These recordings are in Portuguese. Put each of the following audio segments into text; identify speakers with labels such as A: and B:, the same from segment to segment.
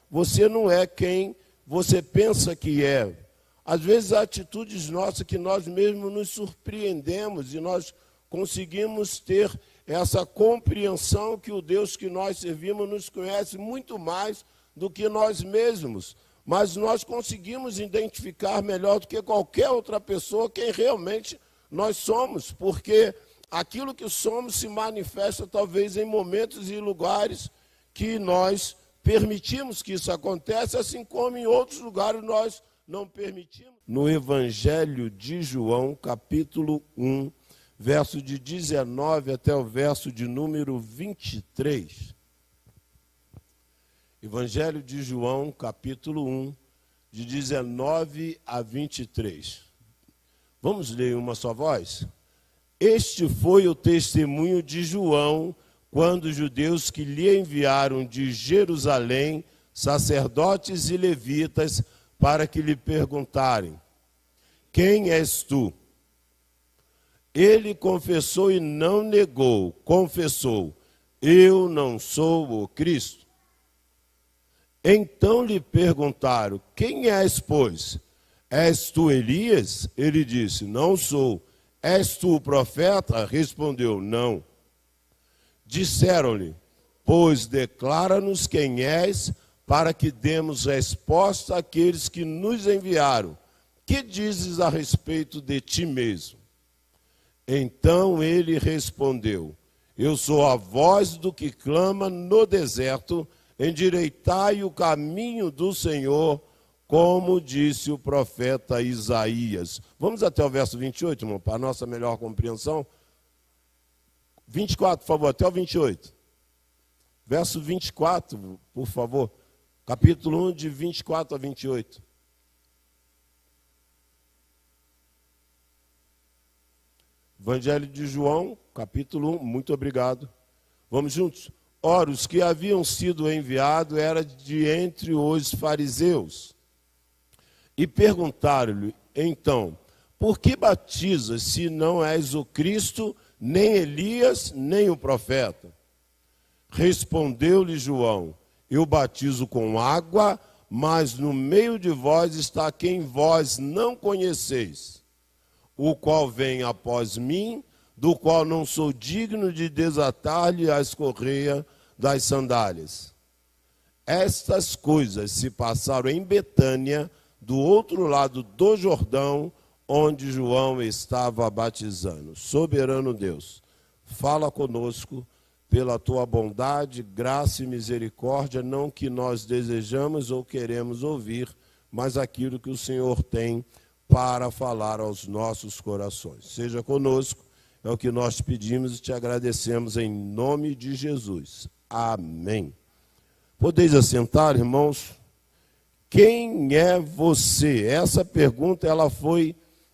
A: você não é quem você pensa que é. Às vezes, há atitudes nossas que nós mesmos nos surpreendemos e nós conseguimos ter essa compreensão que o Deus que nós servimos nos conhece muito mais do que nós mesmos. Mas nós conseguimos identificar melhor do que qualquer outra pessoa quem realmente nós somos, porque aquilo que somos se manifesta talvez em momentos e lugares que nós permitimos que isso aconteça, assim como em outros lugares nós não permitimos. No Evangelho de João, capítulo 1, verso de 19 até o verso de número 23. Evangelho de João, capítulo 1, de 19 a 23. Vamos ler em uma só voz? Este foi o testemunho de João, quando os judeus que lhe enviaram de Jerusalém, sacerdotes e levitas, para que lhe perguntarem: quem és tu? Ele confessou e não negou, confessou: eu não sou o Cristo. Então lhe perguntaram: quem és, pois? És tu Elias? Ele disse: não sou. És tu o profeta? Respondeu: não. Disseram-lhe: pois declara-nos quem és, para que demos resposta àqueles que nos enviaram. Que dizes a respeito de ti mesmo? Então ele respondeu: eu sou a voz do que clama no deserto, endireitai o caminho do Senhor, como disse o profeta Isaías. Vamos até o verso 28, irmão, para a nossa melhor compreensão. 24, por favor, até o 28. Verso 24, por favor. Capítulo 1, de 24 a 28. Evangelho de João, capítulo 1, muito obrigado. Vamos juntos? Ora, os que haviam sido enviados eram de entre os fariseus. E perguntaram-lhe, então: por que batizas, se não és o Cristo, nem Elias, nem o profeta? Respondeu-lhe João: eu batizo com água, mas no meio de vós está quem vós não conheceis, o qual vem após mim, do qual não sou digno de desatar-lhe as correias das sandálias. Estas coisas se passaram em Betânia, do outro lado do Jordão, onde João estava batizando. Soberano Deus, fala conosco pela tua bondade, graça e misericórdia, não que nós desejamos ou queremos ouvir, mas aquilo que o Senhor tem para falar aos nossos corações. Seja conosco, é o que nós pedimos e te agradecemos em nome de Jesus. Amém. Podeis assentar, irmãos? Quem é você? Essa pergunta ela foi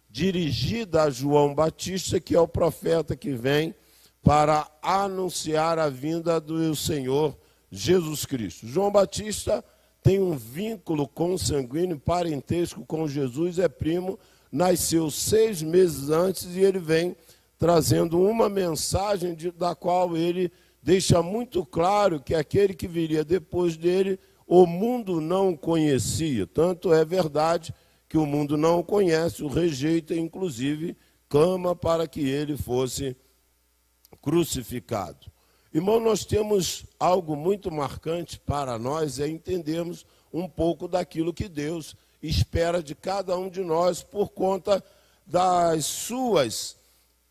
A: dirigida a João Batista, que é o profeta que vem para anunciar a vinda do Senhor Jesus Cristo. João Batista tem um vínculo consanguíneo, parentesco com Jesus, é primo, nasceu 6 meses antes e ele vem trazendo uma mensagem da qual ele deixa muito claro que aquele que viria depois dele, o mundo não conhecia. Tanto é verdade que o mundo não o conhece, o rejeita, inclusive clama para que ele fosse crucificado. Irmão, nós temos algo muito marcante para nós, é entendermos um pouco daquilo que Deus espera de cada um de nós por conta das suas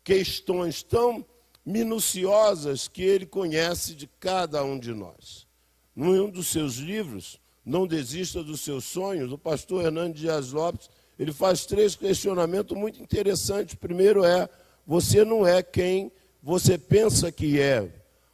A: questões tão minuciosas que ele conhece de cada um de nós. Num dos seus livros, Não Desista dos Seus Sonhos, o pastor Hernando Dias Lopes, ele faz 3 questionamentos muito interessantes. O primeiro é: você não é quem você pensa que é.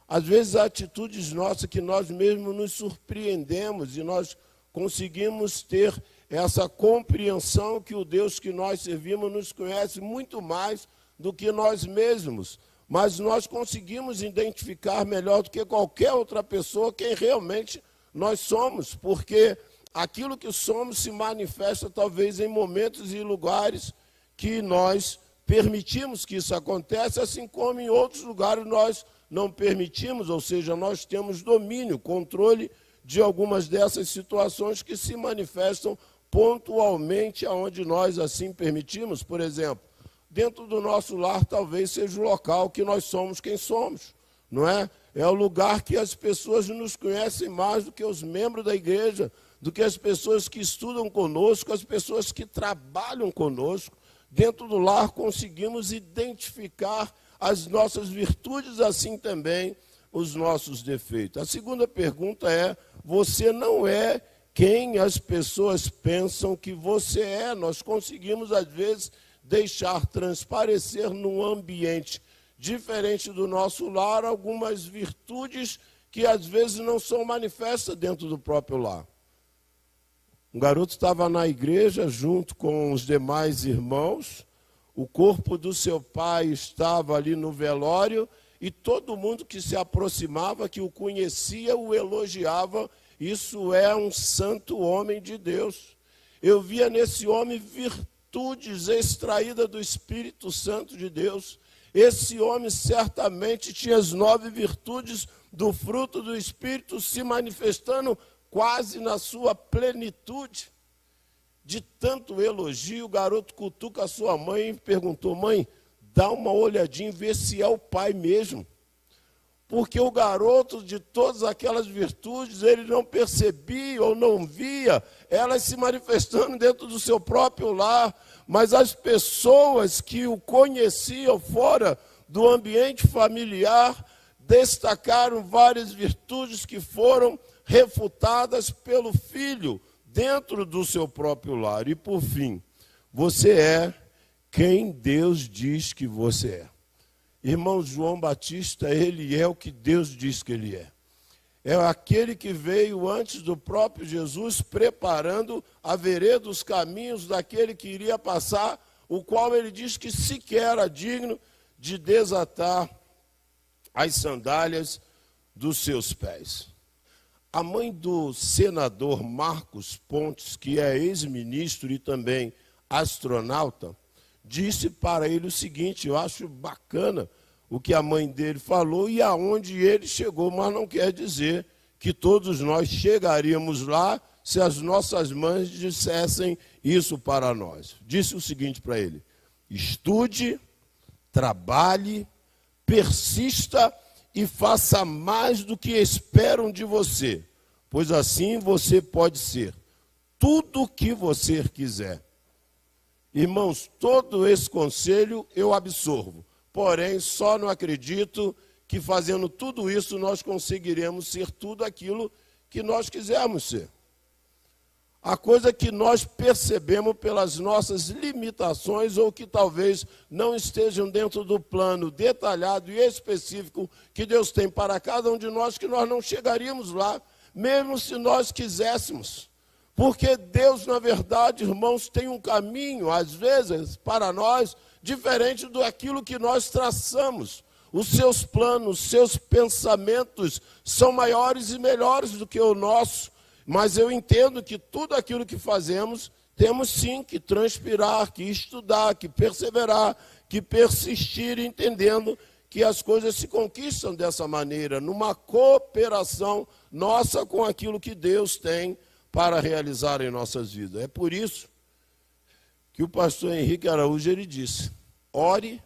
A: Às vezes, há atitudes nossas que nós mesmos nos surpreendemos e nós conseguimos ter essa compreensão que o Deus que nós servimos nos conhece muito mais do que nós mesmos. Mas nós conseguimos identificar melhor do que qualquer outra pessoa quem realmente nós somos, porque aquilo que somos se manifesta talvez em momentos e lugares que nós permitimos que isso aconteça, assim como em outros lugares nós não permitimos, ou seja, nós temos domínio, controle de algumas dessas situações que se manifestam pontualmente aonde nós assim permitimos. Por exemplo, dentro do nosso lar talvez seja o local que nós somos quem somos, não é? É o lugar que as pessoas nos conhecem mais do que os membros da igreja, do que as pessoas que estudam conosco, as pessoas que trabalham conosco. Dentro do lar conseguimos identificar as nossas virtudes, assim também os nossos defeitos. A segunda pergunta é: você não é quem as pessoas pensam que você é. Nós conseguimos, às vezes, deixar transparecer num ambiente diferente do nosso lar algumas virtudes que, às vezes, não são manifestas dentro do próprio lar. Um garoto estava na igreja junto com os demais irmãos, o corpo do seu pai estava ali no velório e todo mundo que se aproximava, que o conhecia, o elogiava. Isso é um santo homem de Deus. Eu via nesse homem virtudes extraídas do Espírito Santo de Deus. Esse homem certamente tinha as 9 virtudes do fruto do Espírito se manifestando quase na sua plenitude. De tanto elogio, o garoto cutuca a sua mãe e perguntou: mãe, dá uma olhadinha e vê se é o pai mesmo. Porque o garoto, de todas aquelas virtudes, ele não percebia ou não via elas se manifestando dentro do seu próprio lar, mas as pessoas que o conheciam fora do ambiente familiar destacaram várias virtudes que foram refutadas pelo filho dentro do seu próprio lar. E por fim, você é quem Deus diz que você é. Irmão João Batista, ele é o que Deus diz que ele é. É aquele que veio antes do próprio Jesus, preparando a vereda, os caminhos daquele que iria passar, o qual ele diz que sequer era digno de desatar as sandálias dos seus pés. A mãe do senador Marcos Pontes, que é ex-ministro e também astronauta, disse para ele o seguinte: eu acho bacana o que a mãe dele falou e aonde ele chegou, mas não quer dizer que todos nós chegaríamos lá se as nossas mães dissessem isso para nós. Disse o seguinte para ele: estude, trabalhe, persista e faça mais do que esperam de você, pois assim você pode ser tudo o que você quiser. Irmãos, todo esse conselho eu absorvo, porém só não acredito que fazendo tudo isso nós conseguiremos ser tudo aquilo que nós quisermos ser. A coisa que nós percebemos pelas nossas limitações ou que talvez não estejam dentro do plano detalhado e específico que Deus tem para cada um de nós, que nós não chegaríamos lá, mesmo se nós quiséssemos. Porque Deus, na verdade, irmãos, tem um caminho, às vezes, para nós, diferente daquilo que nós traçamos. Os seus planos, os seus pensamentos são maiores e melhores do que o nosso. Mas eu entendo que tudo aquilo que fazemos, temos sim que transpirar, que estudar, que perseverar, que persistir, entendendo que as coisas se conquistam dessa maneira, numa cooperação nossa com aquilo que Deus tem para realizar em nossas vidas. É por isso que o pastor Henrique Araújo ele disse: ore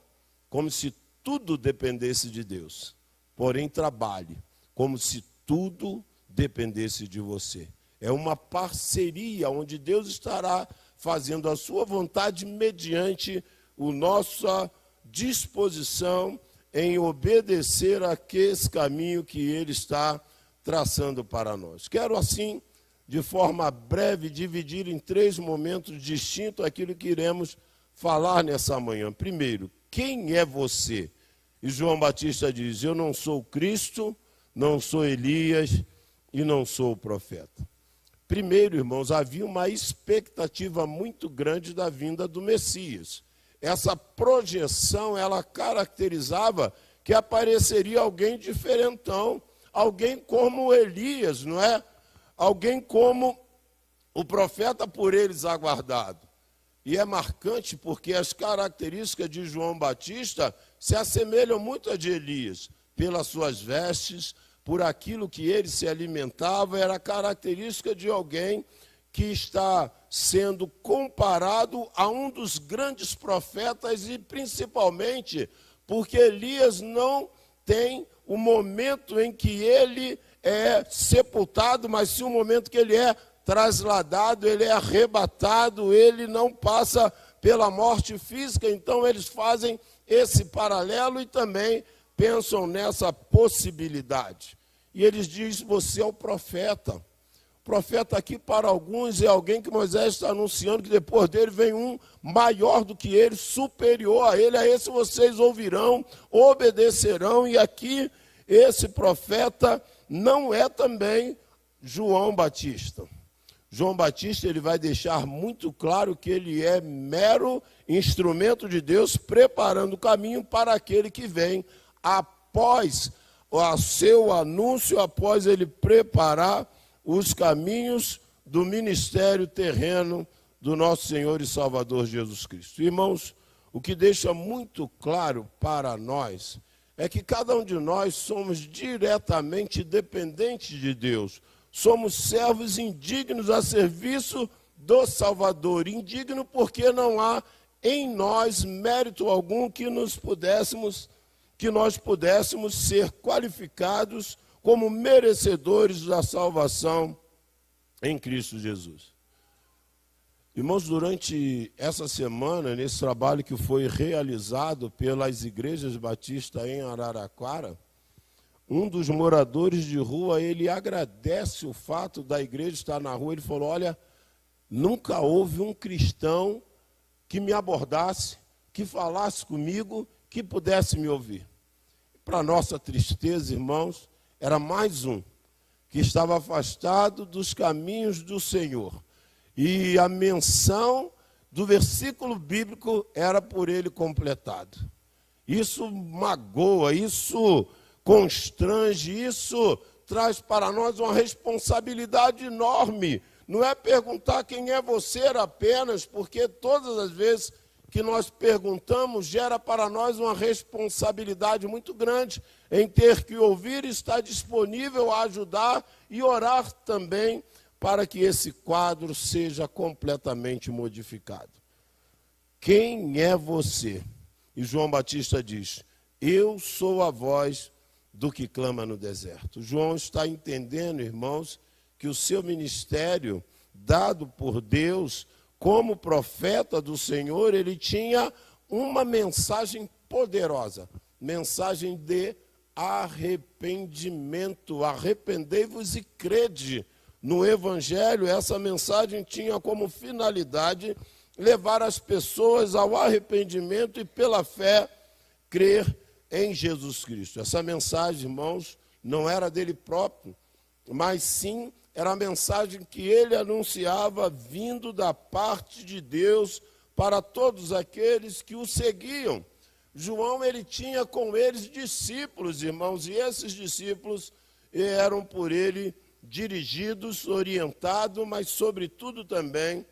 A: como se tudo dependesse de Deus, porém trabalhe como se tudo dependesse de você. É uma parceria onde Deus estará fazendo a sua vontade mediante a nossa disposição em obedecer àquele caminho que Ele está traçando para nós. Quero assim, de forma breve, dividir em 3 momentos distintos aquilo que iremos falar nessa manhã. Primeiro, quem é você? E João Batista diz: eu não sou Cristo, não sou Elias e não sou o profeta. Primeiro, irmãos, havia uma expectativa muito grande da vinda do Messias. Essa projeção, ela caracterizava que apareceria alguém diferentão, alguém como Elias, não é? Alguém como o profeta por eles aguardado. E é marcante porque as características de João Batista se assemelham muito a de Elias, pelas suas vestes, por aquilo que ele se alimentava, era característica de alguém que está sendo comparado a um dos grandes profetas, e principalmente porque Elias não tem o momento em que ele é sepultado, mas sim o momento que ele é trasladado, ele é arrebatado, ele não passa pela morte física. Então eles fazem esse paralelo e também pensam nessa possibilidade. E eles dizem: você é o profeta. O profeta aqui para alguns é alguém que Moisés está anunciando que depois dele vem um maior do que ele, superior a ele. A esse vocês ouvirão, obedecerão. E aqui esse profeta não é também João Batista. João Batista, ele vai deixar muito claro que ele é mero instrumento de Deus, preparando o caminho para aquele que vem após o seu anúncio, após ele preparar os caminhos do ministério terreno do nosso Senhor e Salvador Jesus Cristo. Irmãos, o que deixa muito claro para nós é que cada um de nós somos diretamente dependentes de Deus. Somos servos indignos a serviço do Salvador. Indigno porque não há em nós mérito algum que nós pudéssemos ser qualificados como merecedores da salvação em Cristo Jesus. Irmãos, durante essa semana, nesse trabalho que foi realizado pelas igrejas batistas em Araraquara, um dos moradores de rua, ele agradece o fato da igreja estar na rua. Ele falou: olha, nunca houve um cristão que me abordasse, que falasse comigo, que pudesse me ouvir. Para nossa tristeza, irmãos, era mais um que estava afastado dos caminhos do Senhor. E a menção do versículo bíblico era por ele completado. Isso magoa, isso constrange, isso traz para nós uma responsabilidade enorme. Não é perguntar quem é você apenas, porque todas as vezes que nós perguntamos gera para nós uma responsabilidade muito grande em ter que ouvir, estar disponível a ajudar e orar também para que esse quadro seja completamente modificado. Quem é você? E João Batista diz: eu sou a voz do que clama no deserto. João está entendendo, irmãos, que o seu ministério, dado por Deus como profeta do Senhor, ele tinha uma mensagem poderosa, mensagem de arrependimento. Arrependei-vos e crede no Evangelho. Essa mensagem tinha como finalidade levar as pessoas ao arrependimento e, pela fé, crer em Jesus Cristo. Essa mensagem, irmãos, não era dele próprio, mas sim era a mensagem que ele anunciava vindo da parte de Deus para todos aqueles que o seguiam. João, ele tinha com eles discípulos, irmãos, e esses discípulos eram por ele dirigidos, orientados, mas sobretudo também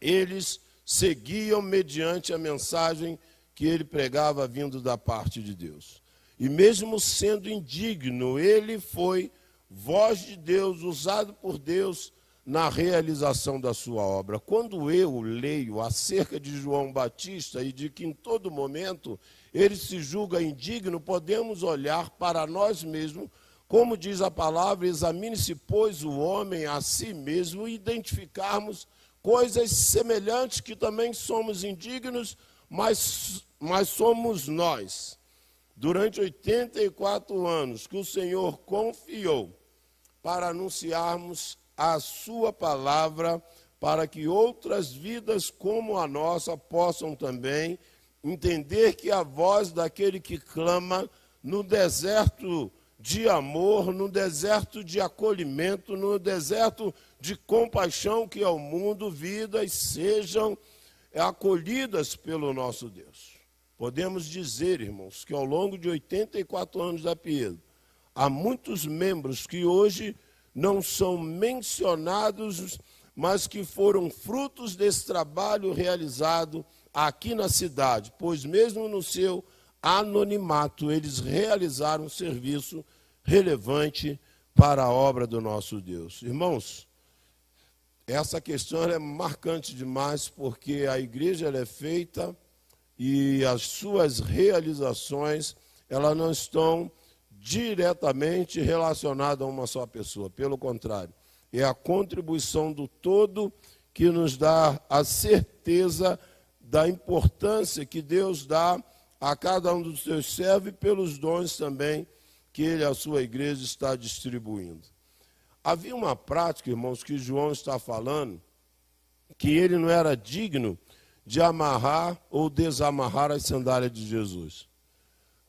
A: eles seguiam mediante a mensagem que ele pregava vindo da parte de Deus. E mesmo sendo indigno, ele foi voz de Deus, usado por Deus na realização da sua obra. Quando eu leio acerca de João Batista e de que em todo momento ele se julga indigno, podemos olhar para nós mesmos, como diz a palavra: examine-se, pois, o homem a si mesmo, e identificarmos coisas semelhantes, que também somos indignos, mas somos nós. Durante 84 anos que o Senhor confiou para anunciarmos a sua palavra, para que outras vidas como a nossa possam também entender que a voz daquele que clama no deserto de amor, no deserto de acolhimento, no deserto de compaixão que é o mundo, vidas sejam acolhidas pelo nosso Deus. Podemos dizer, irmãos, que ao longo de 84 anos da Piedo, há muitos membros que hoje não são mencionados, mas que foram frutos desse trabalho realizado aqui na cidade, pois mesmo no seu anonimato, eles realizaram um serviço relevante para a obra do nosso Deus. Irmãos, essa questão é marcante demais, porque a igreja ela é feita e as suas realizações elas não estão diretamente relacionadas a uma só pessoa. Pelo contrário, é a contribuição do todo que nos dá a certeza da importância que Deus dá a cada um dos seus servos e pelos dons também que ele, a sua igreja, está distribuindo. Havia uma prática, irmãos, que João está falando, que ele não era digno de amarrar ou desamarrar as sandálias de Jesus.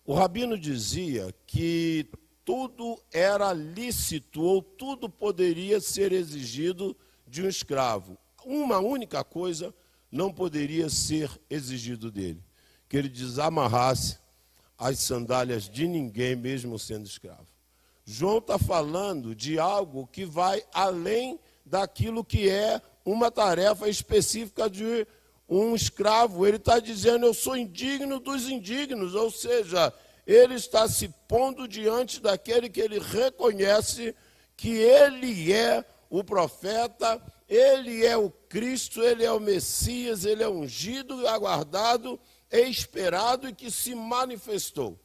A: O rabino dizia que tudo era lícito ou tudo poderia ser exigido de um escravo. Uma única coisa não poderia ser exigido dele, que ele desamarrasse as sandálias de ninguém, mesmo sendo escravo. João está falando de algo que vai além daquilo que é uma tarefa específica de um escravo. Ele está dizendo, eu sou indigno dos indignos, ou seja, ele está se pondo diante daquele que ele reconhece que ele é o profeta, ele é o Cristo, ele é o Messias, ele é ungido, aguardado, esperado e que se manifestou.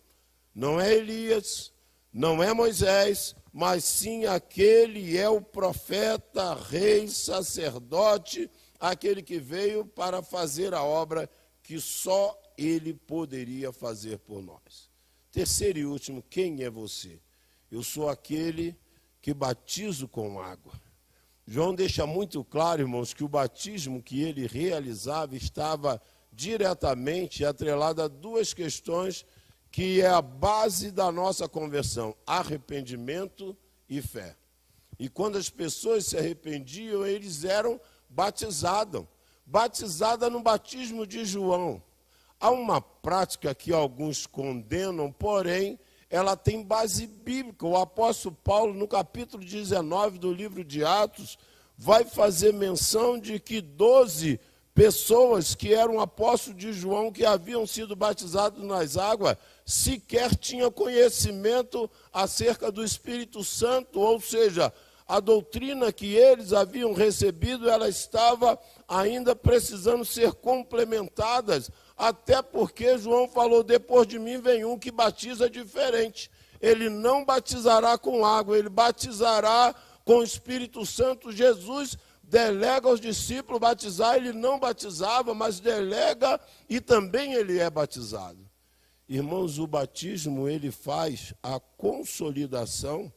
A: Não é Elias, não é Moisés, mas sim aquele é o profeta, rei, sacerdote, aquele que veio para fazer a obra que só ele poderia fazer por nós. Terceiro e último, quem é você? Eu sou aquele que batizo com água. João deixa muito claro, irmãos, que o batismo que ele realizava estava diretamente atrelado a duas questões que é a base da nossa conversão: arrependimento e fé. E quando as pessoas se arrependiam, eles eram batizados no batismo de João. Há uma prática que alguns condenam, porém, ela tem base bíblica. O apóstolo Paulo, no capítulo 19 do livro de Atos, vai fazer menção de que 12 pessoas que eram apóstolos de João, que haviam sido batizados nas águas, sequer tinham conhecimento acerca do Espírito Santo, ou seja, a doutrina que eles haviam recebido, ela estava ainda precisando ser complementadas, até porque João falou, depois de mim vem um que batiza diferente. Ele não batizará com água, ele batizará com o Espírito Santo. Jesus delega aos discípulos batizar, ele não batizava, mas delega e também ele é batizado. Irmãos, o batismo, ele faz a consolidação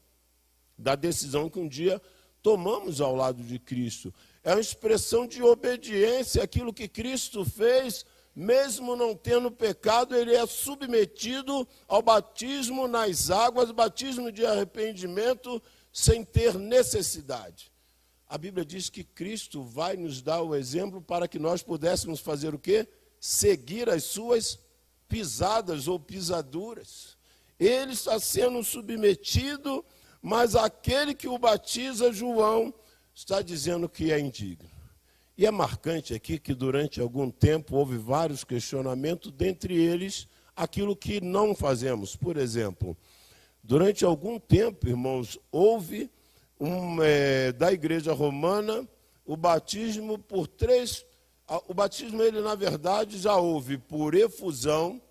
A: da decisão que um dia tomamos ao lado de Cristo. É uma expressão de obediência àquilo que Cristo fez, mesmo não tendo pecado, ele é submetido ao batismo nas águas, batismo de arrependimento, sem ter necessidade. A Bíblia diz que Cristo vai nos dar o exemplo para que nós pudéssemos fazer o quê? Seguir as suas pisadas ou pisaduras. Ele está sendo submetido, mas aquele que o batiza, João, está dizendo que é indigno. E é marcante aqui que durante algum tempo houve vários questionamentos, dentre eles aquilo que não fazemos. Por exemplo, durante algum tempo, irmãos, houve da igreja romana o batismo por três. O batismo, ele na verdade já houve por efusão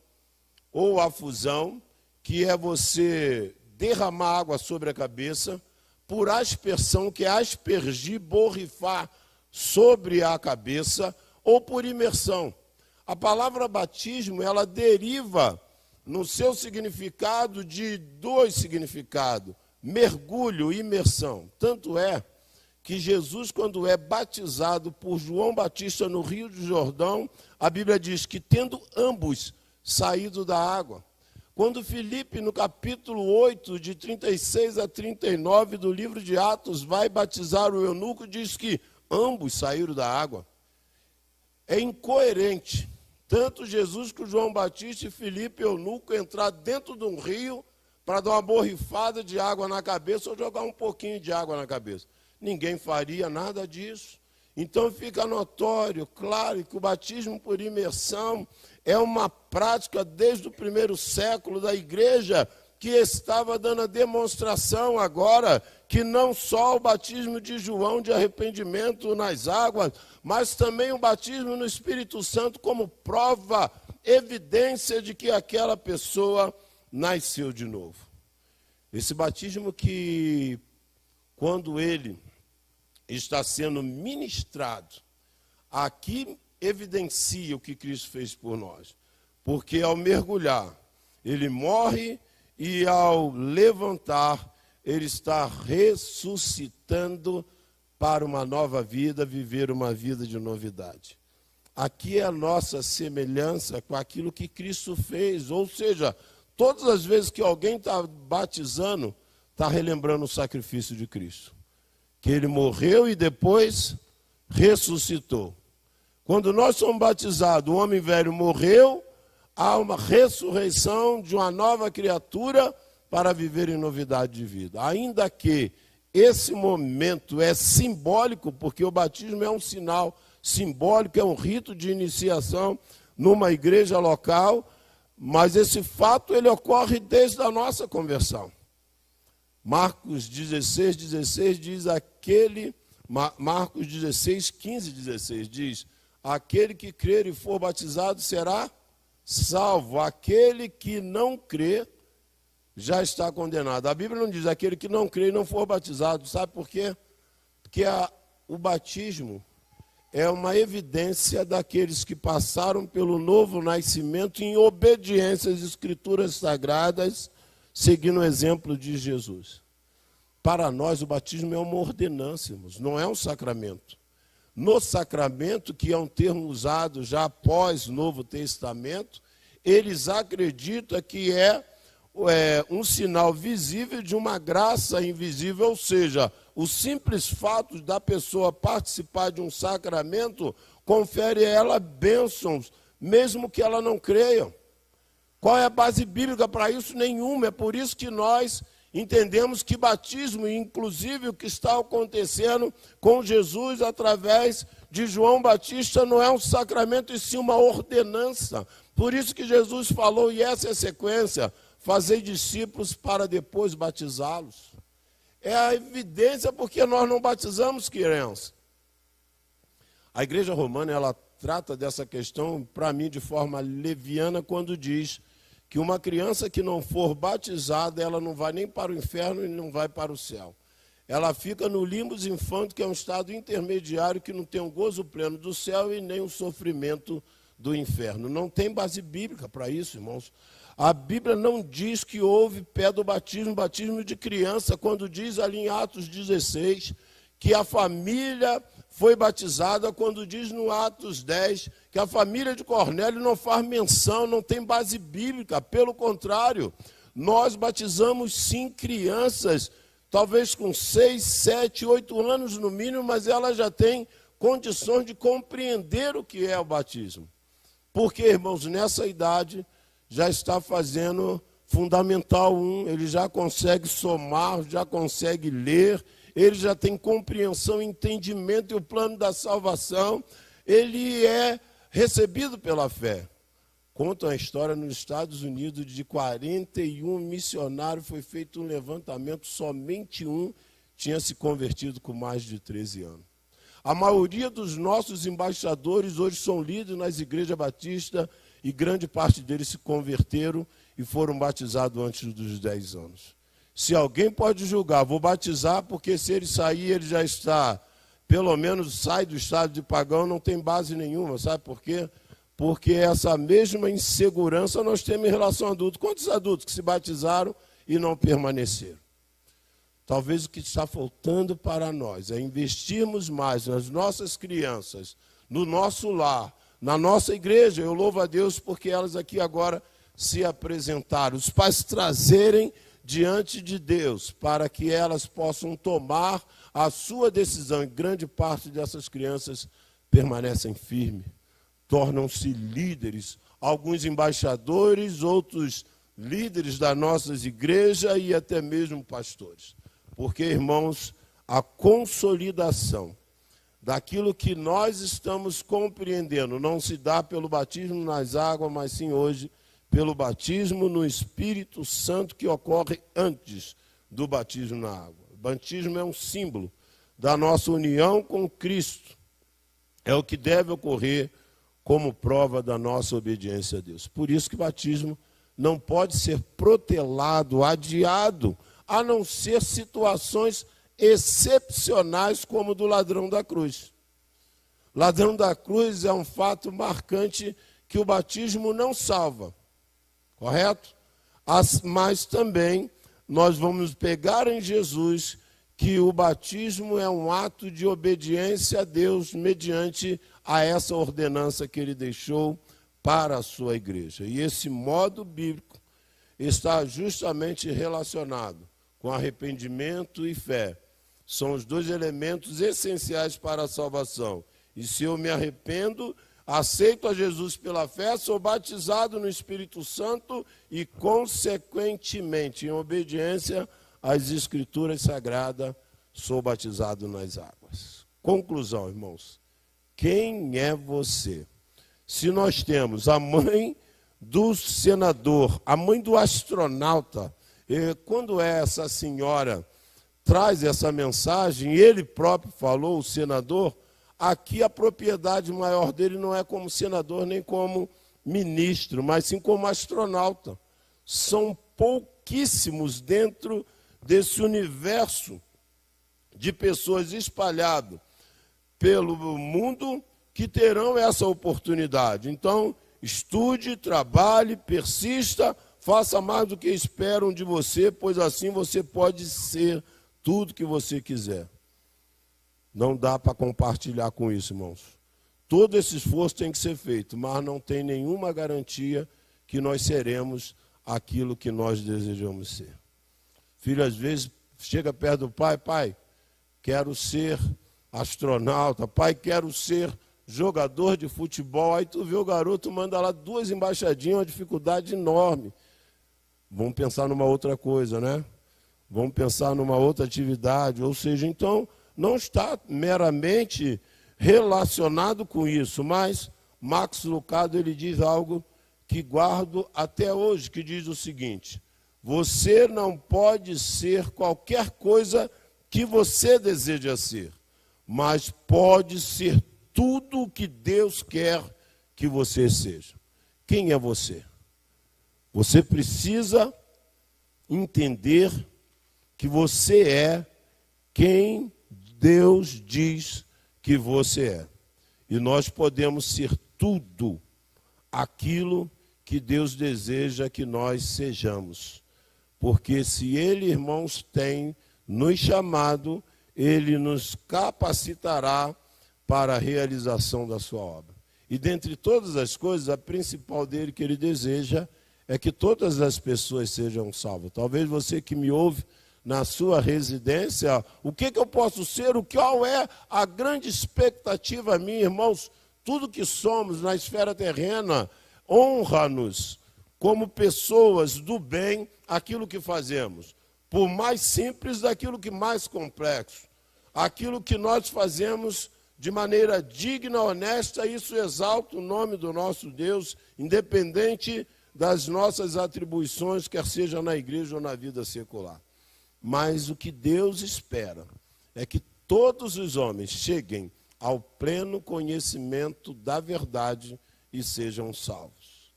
A: ou afusão, que é você derramar água sobre a cabeça, por aspersão, que é aspergir, borrifar sobre a cabeça, ou por imersão. A palavra batismo, ela deriva no seu significado de dois significados: mergulho e imersão. Tanto é que Jesus, quando é batizado por João Batista no Rio de Jordão, a Bíblia diz que tendo ambos saído da água. Quando Filipe, no capítulo 8, de 36 a 39 do livro de Atos, vai batizar o eunuco, diz que ambos saíram da água. É incoerente, tanto Jesus que o João Batista e Filipe, eunuco, entrar dentro de um rio para dar uma borrifada de água na cabeça ou jogar um pouquinho de água na cabeça. Ninguém faria nada disso. Então fica notório, claro, que o batismo por imersão é uma prática desde o primeiro século da igreja que estava dando a demonstração agora que não só o batismo de João de arrependimento nas águas, mas também o batismo no Espírito Santo como prova, evidência de que aquela pessoa nasceu de novo. Esse batismo que, quando ele está sendo ministrado, aqui evidencia o que Cristo fez por nós. Porque ao mergulhar, ele morre e ao levantar, ele está ressuscitando para uma nova vida, viver uma vida de novidade. Aqui é a nossa semelhança com aquilo que Cristo fez, ou seja, todas as vezes que alguém está batizando, está relembrando o sacrifício de Cristo. Que ele morreu e depois ressuscitou. Quando nós somos batizados, o homem velho morreu, há uma ressurreição de uma nova criatura para viver em novidade de vida. Ainda que esse momento é simbólico, porque o batismo é um sinal simbólico, é um rito de iniciação numa igreja local, mas esse fato ele ocorre desde a nossa conversão. Marcos 16 diz Marcos 16, 15, 16 diz: aquele que crer e for batizado será salvo, aquele que não crê já está condenado. A Bíblia não diz aquele que não crê e não for batizado, sabe por quê? Porque o batismo é uma evidência daqueles que passaram pelo novo nascimento em obediência às Escrituras Sagradas, seguindo o exemplo de Jesus. Para nós, o batismo é uma ordenança, irmãos, não é um sacramento. No sacramento, que é um termo usado já após o Novo Testamento, eles acreditam que é um sinal visível de uma graça invisível, ou seja, o simples fato da pessoa participar de um sacramento confere a ela bênçãos, mesmo que ela não creia. Qual é a base bíblica para isso? Nenhuma. É por isso que nós entendemos que batismo, inclusive o que está acontecendo com Jesus através de João Batista, não é um sacramento e sim uma ordenança. Por isso que Jesus falou, e essa é a sequência: fazei discípulos para depois batizá-los. É a evidência porque nós não batizamos crianças. A Igreja Romana, ela trata dessa questão, para mim, de forma leviana, quando diz que uma criança que não for batizada, ela não vai nem para o inferno e não vai para o céu. Ela fica no limbus infanto, que é um estado intermediário que não tem um gozo pleno do céu e nem o sofrimento do inferno. Não tem base bíblica para isso, irmãos. A Bíblia não diz que houve batismo de criança, quando diz ali em Atos 16 que a família foi batizada, quando diz no Atos 10 que a família de Cornélio não faz menção, não tem base bíblica. Pelo contrário, nós batizamos sim crianças, talvez com 6, 7, 8 anos no mínimo, mas ela já tem condições de compreender o que é o batismo. Porque, irmãos, nessa idade já está fazendo Fundamental 1, ele já consegue somar, já consegue ler, ele já tem compreensão, entendimento e o plano da salvação, ele é recebido pela fé. Conta a história nos Estados Unidos de 41 missionários, foi feito um levantamento, somente um tinha se convertido com mais de 13 anos. A maioria dos nossos embaixadores hoje são líderes nas igrejas batistas e grande parte deles se converteram e foram batizados antes dos 10 anos. Se alguém pode julgar, vou batizar porque se ele sair, ele já está, pelo menos sai do estado de pagão, não tem base nenhuma, sabe por quê? Porque essa mesma insegurança nós temos em relação a adultos. Quantos adultos que se batizaram e não permaneceram? Talvez o que está faltando para nós é investirmos mais nas nossas crianças, no nosso lar, na nossa igreja. Eu louvo a Deus porque elas aqui agora se apresentaram. Os pais trazerem diante de Deus para que elas possam tomar a sua decisão. E grande parte dessas crianças permanecem firmes, tornam-se líderes, alguns embaixadores, outros líderes das nossas igrejas e até mesmo pastores. Porque, irmãos, a consolidação daquilo que nós estamos compreendendo não se dá pelo batismo nas águas, mas sim hoje pelo batismo no Espírito Santo que ocorre antes do batismo na água. O batismo é um símbolo da nossa união com Cristo. É o que deve ocorrer como prova da nossa obediência a Deus. Por isso que o batismo não pode ser protelado, adiado, a não ser situações excepcionais como o do ladrão da cruz. Ladrão da cruz é um fato marcante que o batismo não salva, correto? Mas também nós vamos pegar em Jesus que o batismo é um ato de obediência a Deus mediante a essa ordenança que ele deixou para a sua igreja. E esse modo bíblico está justamente relacionado com arrependimento e fé. São os dois elementos essenciais para a salvação. E se eu me arrependo, aceito a Jesus pela fé, sou batizado no Espírito Santo e, consequentemente, em obediência às Escrituras Sagradas, sou batizado nas águas. Conclusão, irmãos. Quem é você? Se nós temos a mãe do senador, a mãe do astronauta, quando essa senhora traz essa mensagem, ele próprio falou, o senador, aqui a propriedade maior dele não é como senador nem como ministro, mas sim como astronauta. São pouquíssimos dentro desse universo de pessoas espalhadas pelo mundo que terão essa oportunidade. Então, estude, trabalhe, persista, faça mais do que esperam de você, pois assim você pode ser tudo que você quiser. Não dá para compartilhar com isso, irmãos. Todo esse esforço tem que ser feito, mas não tem nenhuma garantia que nós seremos aquilo que nós desejamos ser. Filho, às vezes, chega perto do pai, pai, quero ser astronauta, pai, quero ser jogador de futebol. Aí tu vê o garoto, manda lá 2 embaixadinhas, uma dificuldade enorme. Vamos pensar numa outra coisa, né? Vamos pensar numa outra atividade. Ou seja, então, não está meramente relacionado com isso, mas Max Lucado, ele diz algo que guardo até hoje, que diz o seguinte: você não pode ser qualquer coisa que você deseja ser, mas pode ser tudo o que Deus quer que você seja. Quem é você? Você precisa entender que você é quem Deus diz que você é. E nós podemos ser tudo aquilo que Deus deseja que nós sejamos. Porque se Ele, irmãos, tem nos chamado, Ele nos capacitará para a realização da sua obra. E dentre todas as coisas, a principal dele que Ele deseja é que todas as pessoas sejam salvas. Talvez você que me ouve na sua residência, o que eu posso ser, qual é a grande expectativa minha, irmãos? Tudo que somos na esfera terrena honra-nos como pessoas do bem aquilo que fazemos. Por mais simples daquilo que mais complexo. Aquilo que nós fazemos de maneira digna, honesta, isso exalta o nome do nosso Deus, independente das nossas atribuições, quer seja na igreja ou na vida secular. Mas o que Deus espera é que todos os homens cheguem ao pleno conhecimento da verdade e sejam salvos.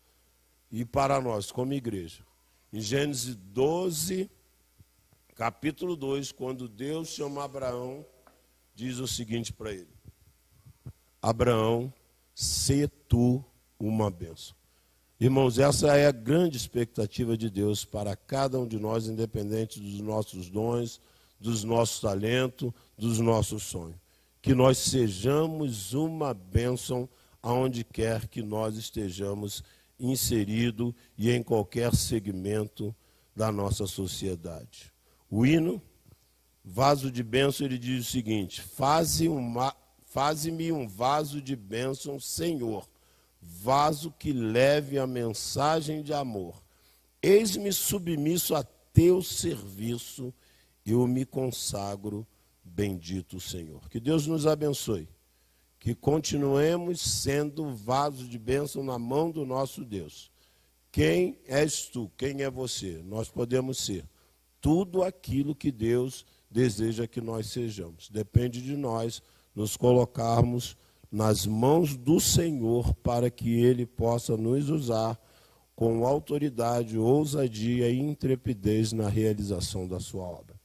A: E para nós, como igreja, em Gênesis 12, capítulo 2, quando Deus chama Abraão, diz o seguinte para ele: Abraão, sê tu uma bênção. Irmãos, essa é a grande expectativa de Deus para cada um de nós, independente dos nossos dons, dos nossos talentos, dos nossos sonhos. Que nós sejamos uma bênção aonde quer que nós estejamos inseridos e em qualquer segmento da nossa sociedade. O hino, vaso de bênção, ele diz o seguinte: faze-me um vaso de bênção, Senhor, vaso que leve a mensagem de amor. Eis-me submisso a teu serviço, eu me consagro, bendito Senhor. Que Deus nos abençoe, que continuemos sendo vaso de bênção na mão do nosso Deus. Quem és tu? Quem é você? Nós podemos ser tudo aquilo que Deus deseja que nós sejamos. Depende de nós nos colocarmos nas mãos do Senhor para que Ele possa nos usar com autoridade, ousadia e intrepidez na realização da sua obra.